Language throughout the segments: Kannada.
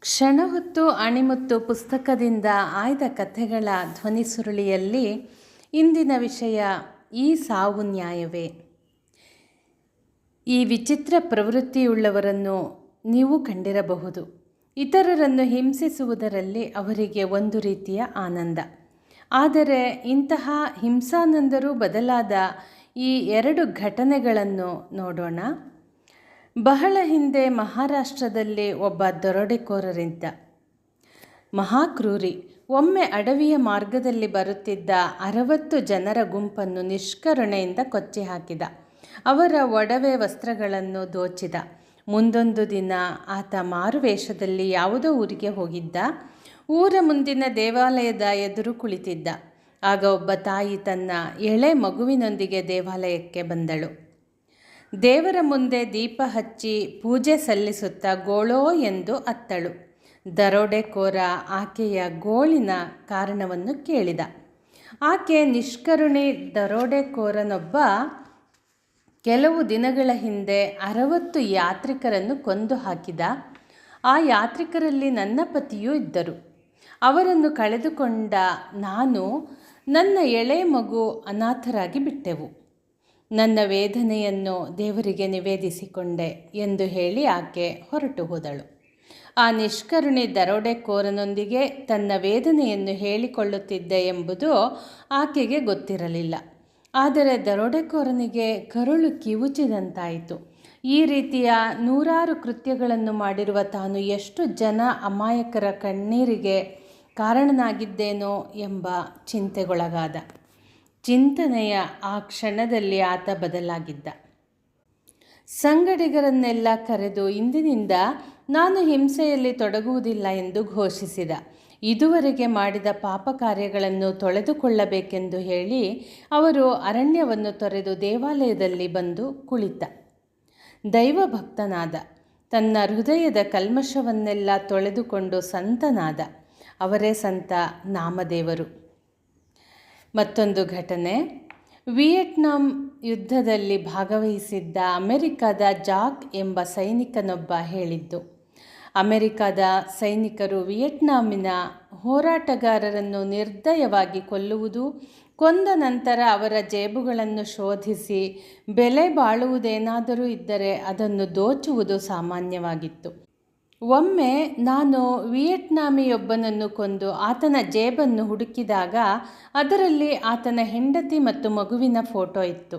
ಕ್ಷಣ ಹೊತ್ತು ಅಣಿಮುತ್ತು ಪುಸ್ತಕದಿಂದ ಆಯ್ದ ಕಥೆಗಳ ಧ್ವನಿಸುರುಳಿಯಲ್ಲಿ ಇಂದಿನ ವಿಷಯ ಈ ಸಾವು ನ್ಯಾಯವೇ. ಈ ವಿಚಿತ್ರ ಪ್ರವೃತ್ತಿಯುಳ್ಳವರನ್ನು ನೀವು ಕಂಡಿರಬಹುದು. ಇತರರನ್ನು ಹಿಂಸಿಸುವುದರಲ್ಲಿ ಅವರಿಗೆ ಒಂದು ರೀತಿಯ ಆನಂದ. ಆದರೆ ಇಂತಹ ಹಿಂಸಾನಂದರು ಬದಲಾದ ಈ ಎರಡು ಘಟನೆಗಳನ್ನು ನೋಡೋಣ. ಬಹಳ ಹಿಂದೆ ಮಹಾರಾಷ್ಟ್ರದಲ್ಲಿ ಒಬ್ಬ ದರೋಡೆಕೋರರಿದ್ದ. ಮಹಾಕ್ರೂರಿ. ಒಮ್ಮೆ ಅಡವಿಯ ಮಾರ್ಗದಲ್ಲಿ ಬರುತ್ತಿದ್ದ 60 ಜನರ ಗುಂಪನ್ನು ನಿಷ್ಕರುಣೆಯಿಂದ ಕೊಚ್ಚಿ ಹಾಕಿದ. ಅವರ ಒಡವೆ ವಸ್ತ್ರಗಳನ್ನು ದೋಚಿದ. ಮುಂದೊಂದು ದಿನ ಆತ ಮಾರುವೇಷದಲ್ಲಿ ಯಾವುದೋ ಊರಿಗೆ ಹೋಗಿದ್ದ. ಊರ ಮುಂದಿನ ದೇವಾಲಯದ ಎದುರು ಕುಳಿತಿದ್ದ. ಆಗ ಒಬ್ಬ ತಾಯಿ ತನ್ನ ಎಳೆ ಮಗುವಿನೊಂದಿಗೆ ದೇವಾಲಯಕ್ಕೆ ಬಂದಳು. ದೇವರ ಮುಂದೆ ದೀಪ ಹಚ್ಚಿ ಪೂಜೆ ಸಲ್ಲಿಸುತ್ತಾ ಗೋಳೋ ಎಂದು ಅತ್ತಳು. ದರೋಡೆಕೋರ ಆಕೆಯ ಗೋಳಿನ ಕಾರಣವನ್ನು ಕೇಳಿದ. ಆಕೆ ನಿಷ್ಕರುಣಿ ದರೋಡೆಕೋರನೊಬ್ಬ ಕೆಲವು ದಿನಗಳ ಹಿಂದೆ 60 ಯಾತ್ರಿಕರನ್ನು ಕೊಂದು ಹಾಕಿದ. ಆ ಯಾತ್ರಿಕರಲ್ಲಿ ನನ್ನ ಪತಿಯೂ ಇದ್ದರು. ಅವರನ್ನು ಕಳೆದುಕೊಂಡ ನಾನು, ನನ್ನ ಎಳೆ ಮಗು ಅನಾಥರಾಗಿ ಬಿಟ್ಟೆವು. ನನ್ನ ವೇದನೆಯನ್ನು ದೇವರಿಗೆ ನಿವೇದಿಸಿಕೊಂಡೆ ಎಂದು ಹೇಳಿ ಆಕೆ ಹೊರಟು ಹೋದಳು. ಆ ನಿಷ್ಕರುಣಿ ದರೋಡೆಕೋರನೊಂದಿಗೆ ತನ್ನ ವೇದನೆಯನ್ನು ಹೇಳಿಕೊಳ್ಳುತ್ತಿದ್ದೆ ಎಂಬುದು ಆಕೆಗೆ ಗೊತ್ತಿರಲಿಲ್ಲ. ಆದರೆ ದರೋಡೆಕೋರನಿಗೆ ಕರುಳು ಕಿವುಚಿದಂತಾಯಿತು. ಈ ರೀತಿಯ 100 ಕೃತ್ಯಗಳನ್ನು ಮಾಡಿರುವ ತಾನು ಎಷ್ಟು ಜನ ಅಮಾಯಕರ ಕಣ್ಣೀರಿಗೆ ಕಾರಣನಾಗಿದ್ದೇನೋ ಎಂಬ ಚಿಂತೆಗೊಳಗಾದ. ಚಿಂತನೆಯ ಆ ಕ್ಷಣದಲ್ಲಿ ಆತ ಬದಲಾಗಿದ್ದ. ಸಂಗಡಿಗರನ್ನೆಲ್ಲ ಕರೆದು ಇಂದಿನಿಂದ ನಾನು ಹಿಂಸೆಯಲ್ಲಿ ತೊಡಗುವುದಿಲ್ಲ ಎಂದು ಘೋಷಿಸಿದ. ಇದುವರೆಗೆ ಮಾಡಿದ ಪಾಪ ಕಾರ್ಯಗಳನ್ನು ತೊಳೆದುಕೊಳ್ಳಬೇಕೆಂದು ಹೇಳಿ ಅವರು ಅರಣ್ಯವನ್ನು ತೊರೆದು ದೇವಾಲಯದಲ್ಲಿ ಬಂದು ಕುಳಿತ. ದೈವಭಕ್ತನಾದ. ತನ್ನ ಹೃದಯದ ಕಲ್ಮಶವನ್ನೆಲ್ಲ ತೊಳೆದುಕೊಂಡು ಸಂತನಾದ. ಅವರೇ ಸಂತ ನಾಮದೇವರು. ಮತ್ತೊಂದು ಘಟನೆ. ವಿಯೆಟ್ನಾಂ ಯುದ್ಧದಲ್ಲಿ ಭಾಗವಹಿಸಿದ್ದ ಅಮೆರಿಕದ ಜಾಕ್ ಎಂಬ ಸೈನಿಕನೊಬ್ಬ ಹೇಳಿದ್ದು. ಅಮೆರಿಕದ ಸೈನಿಕರು ವಿಯೆಟ್ನಾಮಿನ ಹೋರಾಟಗಾರರನ್ನು ನಿರ್ದಯವಾಗಿ ಕೊಲ್ಲುವುದು, ಕೊಂದ ನಂತರ ಅವರ ಜೇಬುಗಳನ್ನು ಶೋಧಿಸಿ ಬೆಲೆ ಬಾಳುವುದೇನಾದರೂ ಇದ್ದರೆ ಅದನ್ನು ದೋಚುವುದು ಸಾಮಾನ್ಯವಾಗಿತ್ತು. ಒಮ್ಮೆ ನಾನು ವಿಯೆಟ್ನಾಮಿಯೊಬ್ಬನನ್ನು ಕೊಂದು ಆತನ ಜೇಬನ್ನು ಹುಡುಕಿದಾಗ ಅದರಲ್ಲಿ ಆತನ ಹೆಂಡತಿ ಮತ್ತು ಮಗುವಿನ ಫೋಟೋ ಇತ್ತು.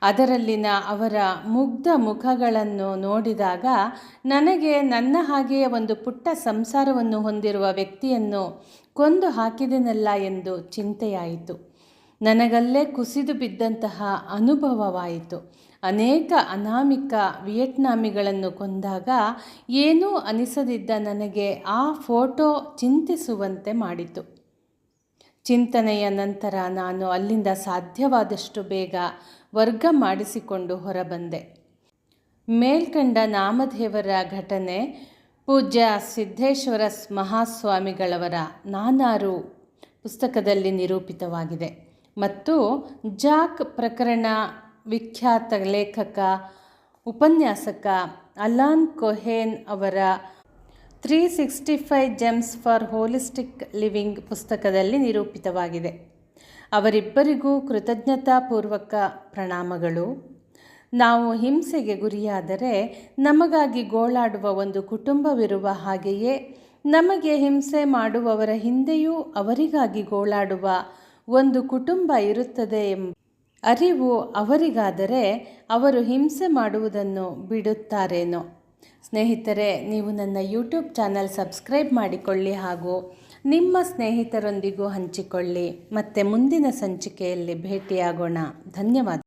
ಅದರಲ್ಲಿನ ಅವರ ಮುಗ್ಧ ಮುಖಗಳನ್ನು ನೋಡಿದಾಗ ನನಗೆ ನನ್ನ ಹಾಗೆಯೇ ಒಂದು ಪುಟ್ಟ ಸಂಸಾರವನ್ನು ಹೊಂದಿರುವ ವ್ಯಕ್ತಿಯನ್ನು ಕೊಂದು ಹಾಕಿದೆನಲ್ಲ ಎಂದು ಚಿಂತೆಯಾಯಿತು. ನನಗಲ್ಲೇ ಕುಸಿದು ಬಿದ್ದಂತಹ ಅನುಭವವಾಯಿತು. ಅನೇಕ ಅನಾಮಿಕ ವಿಯೆಟ್ನಾಮಿಗಳನ್ನು ಕೊಂದಾಗ ಏನೂ ಅನಿಸದಿದ್ದ ನನಗೆ ಆ ಫೋಟೋ ಚಿಂತಿಸುವಂತೆ ಮಾಡಿತು. ಚಿಂತನೆಯ ನಂತರ ನಾನು ಅಲ್ಲಿಂದ ಸಾಧ್ಯವಾದಷ್ಟು ಬೇಗ ವರ್ಗ ಮಾಡಿಸಿಕೊಂಡು ಹೊರಬಂದೆ. ಮೇಲ್ಕಂಡ ನಾಮದೇವರ ಘಟನೆ ಪೂಜ್ಯ ಸಿದ್ದೇಶ್ವರ ಮಹಾಸ್ವಾಮಿಗಳವರ ನಾನಾರು ಪುಸ್ತಕದಲ್ಲಿ ನಿರೂಪಿತವಾಗಿದೆ. ಮತ್ತು ಜಾಕ್ ಪ್ರಕರಣ ವಿಖ್ಯಾತ ಲೇಖಕ, ಉಪನ್ಯಾಸಕ ಅಲಾನ್ ಕೊಹೇನ್ ಅವರ 365 ಜೆಮ್ಸ್ ಫಾರ್ ಹೋಲಿಸ್ಟಿಕ್ ಲಿವಿಂಗ್ ಪುಸ್ತಕದಲ್ಲಿ ನಿರೂಪಿತವಾಗಿದೆ. ಅವರಿಬ್ಬರಿಗೂ ಕೃತಜ್ಞತಾಪೂರ್ವಕ ಪ್ರಣಾಮಗಳು. ನಾವು ಹಿಂಸೆಗೆ ಗುರಿಯಾದರೆ ನಮಗಾಗಿ ಗೋಳಾಡುವ ಒಂದು ಕುಟುಂಬವಿರುವ ಹಾಗೆಯೇ ನಮಗೆ ಹಿಂಸೆ ಮಾಡುವವರ ಹಿಂದೆಯೂ ಅವರಿಗಾಗಿ ಗೋಳಾಡುವ ಒಂದು ಕುಟುಂಬ ಇರುತ್ತದೆ ಎಂಬ ಅರಿವು ಅವರಿಗಾದರೆ ಅವರು ಹಿಂಸೆ ಮಾಡುವುದನ್ನು ಬಿಡುತ್ತಾರೇನೋ. ಸ್ನೇಹಿತರೆ, ನೀವು ನನ್ನ ಯೂಟ್ಯೂಬ್ ಚಾನಲ್ ಸಬ್ಸ್ಕ್ರೈಬ್ ಮಾಡಿಕೊಳ್ಳಿ ಹಾಗೂ ನಿಮ್ಮ ಸ್ನೇಹಿತರೊಂದಿಗೂ ಹಂಚಿಕೊಳ್ಳಿ. ಮತ್ತೆ ಮುಂದಿನ ಸಂಚಿಕೆಯಲ್ಲಿ ಭೇಟಿಯಾಗೋಣ. ಧನ್ಯವಾದ.